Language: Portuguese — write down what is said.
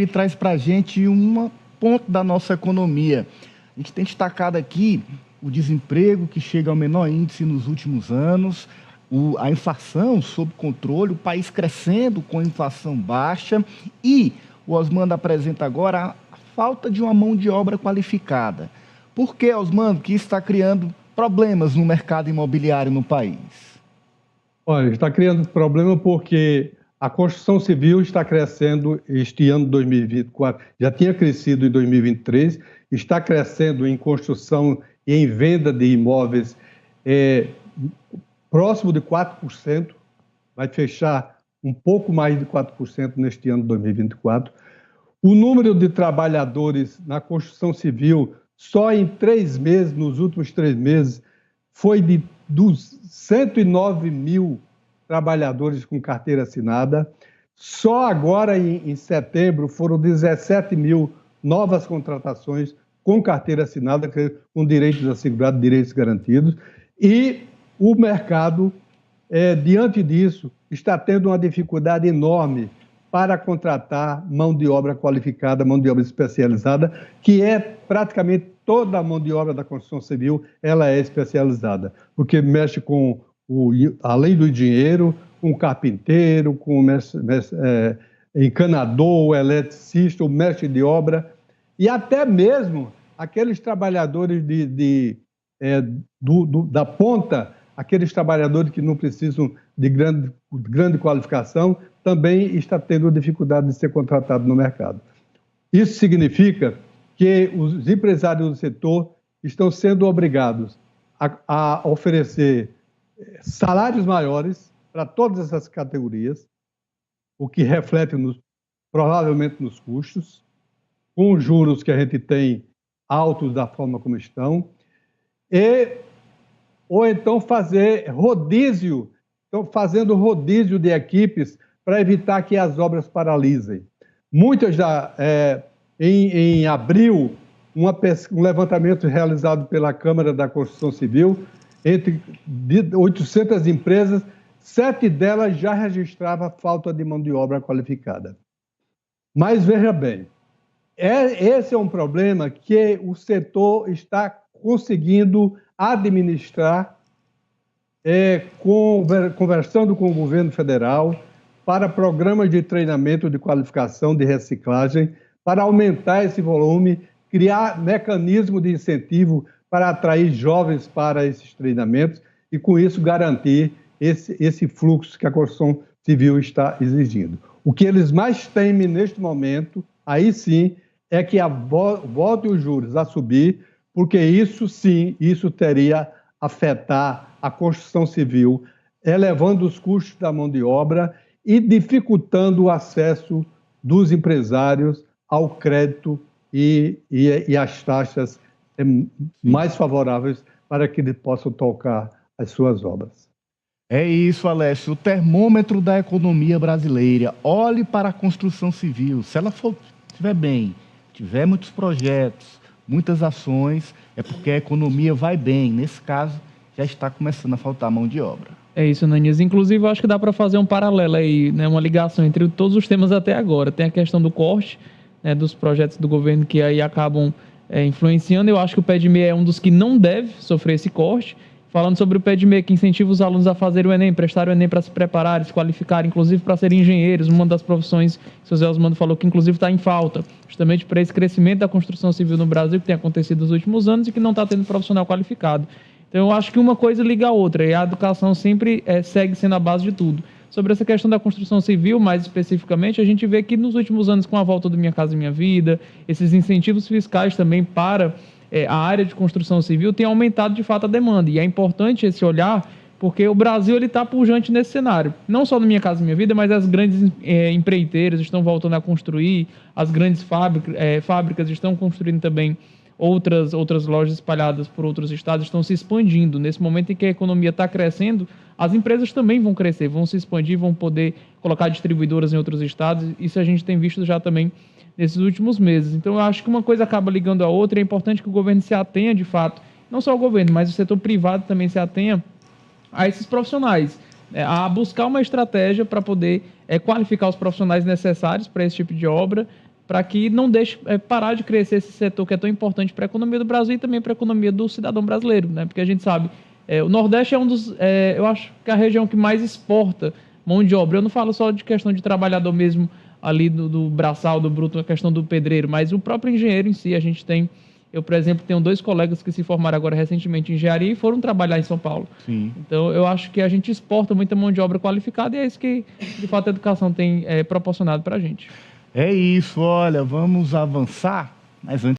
e traz para a gente um ponto da nossa economia. A gente tem destacado aqui o desemprego, que chega ao menor índice nos últimos anos, a inflação sob controle, o país crescendo com inflação baixa e o Osmando apresenta agora a falta de uma mão de obra qualificada. Por que, Osmando, que isso está criando problemas no mercado imobiliário no país? Olha, está criando problema porque a construção civil está crescendo este ano 2024, já tinha crescido em 2023, está crescendo em construção e em venda de imóveis próximo de 4%, vai fechar um pouco mais de 4% neste ano de 2024. O número de trabalhadores na construção civil, só em 3 meses, nos últimos 3 meses, foi de 109 mil trabalhadores com carteira assinada. Só agora, em setembro, foram 17 mil novas contratações com carteira assinada, com direitos assegurados, direitos garantidos. E o mercado, diante disso, está tendo uma dificuldade enorme para contratar mão de obra qualificada, mão de obra especializada, que é praticamente toda a mão de obra da construção civil, ela é especializada, porque mexe com, além do engenheiro, com o carpinteiro, com o encanador, o eletricista, o mestre de obra, e até mesmo aqueles trabalhadores da ponta, aqueles trabalhadores que não precisam de grande qualificação, também está tendo dificuldade de ser contratado no mercado. Isso significa que os empresários do setor estão sendo obrigados a oferecer salários maiores para todas essas categorias, o que reflete provavelmente nos custos, com os juros que a gente tem altos da forma como estão, ou então fazer rodízio, estão fazendo rodízio de equipes para evitar que as obras paralisem. Muitas em abril, um levantamento realizado pela Câmara da Construção Civil, entre 800 empresas, 7 delas já registravam falta de mão de obra qualificada. Mas veja bem, esse é um problema que o setor está conseguindo administrar, conversando com o governo federal, para programas de treinamento, de qualificação, de reciclagem, para aumentar esse volume, criar mecanismo de incentivo para atrair jovens para esses treinamentos e, com isso, garantir esse fluxo que a construção civil está exigindo. O que eles mais temem neste momento, aí sim, é que volte os juros a subir, porque isso sim, isso teria afetar a construção civil, elevando os custos da mão de obra e dificultando o acesso dos empresários ao crédito e às taxas mais favoráveis para que eles possam tocar as suas obras. É isso, Alessio, o termômetro da economia brasileira. Olhe para a construção civil. Se ela estiver bem, tiver muitos projetos, muitas ações, é porque a economia vai bem. Nesse caso, já está começando a faltar mão de obra. É isso, Nanias. Inclusive, eu acho que dá para fazer um paralelo aí, né, uma ligação entre todos os temas até agora. Tem a questão do corte, né, dos projetos do governo que aí acabam influenciando. Eu acho que o PEDME é um dos que não deve sofrer esse corte. Falando sobre o PEDME, que incentiva os alunos a fazerem o Enem, prestarem o Enem para se prepararem, se qualificarem, inclusive para serem engenheiros, uma das profissões que o José Osmando falou que inclusive está em falta, justamente para esse crescimento da construção civil no Brasil, que tem acontecido nos últimos anos e que não está tendo profissional qualificado. Então, eu acho que uma coisa liga a outra, e a educação sempre segue sendo a base de tudo. Sobre essa questão da construção civil, mais especificamente, a gente vê que nos últimos anos, com a volta do Minha Casa Minha Vida, esses incentivos fiscais também para a área de construção civil tem aumentado de fato a demanda. E é importante esse olhar, porque o Brasil está pujante nesse cenário. Não só no Minha Casa Minha Vida, mas as grandes empreiteiras estão voltando a construir, as grandes fábricas estão construindo também outras lojas espalhadas por outros estados, estão se expandindo. Nesse momento em que a economia está crescendo, as empresas também vão crescer, vão se expandir, vão poder colocar distribuidoras em outros estados. Isso a gente tem visto já também nesses últimos meses. Então, eu acho que uma coisa acaba ligando a outra, e é importante que o governo se atenha, de fato, não só o governo, mas o setor privado também se atenha a esses profissionais, a buscar uma estratégia para poder qualificar os profissionais necessários para esse tipo de obra, para que não deixe parar de crescer esse setor que é tão importante para a economia do Brasil e também para a economia do cidadão brasileiro, né? Porque a gente sabe, o Nordeste é um dos, eu acho que é a região que mais exporta mão de obra. Eu não falo só de questão de trabalhador mesmo ali do braçal, do bruto, a questão do pedreiro, mas o próprio engenheiro em si. A gente tem, eu, por exemplo, tenho 2 colegas que se formaram agora recentemente em engenharia e foram trabalhar em São Paulo. Sim. Então, eu acho que a gente exporta muita mão de obra qualificada e é isso que, de fato, a educação tem proporcionado para a gente. É isso, olha, vamos avançar, mas antes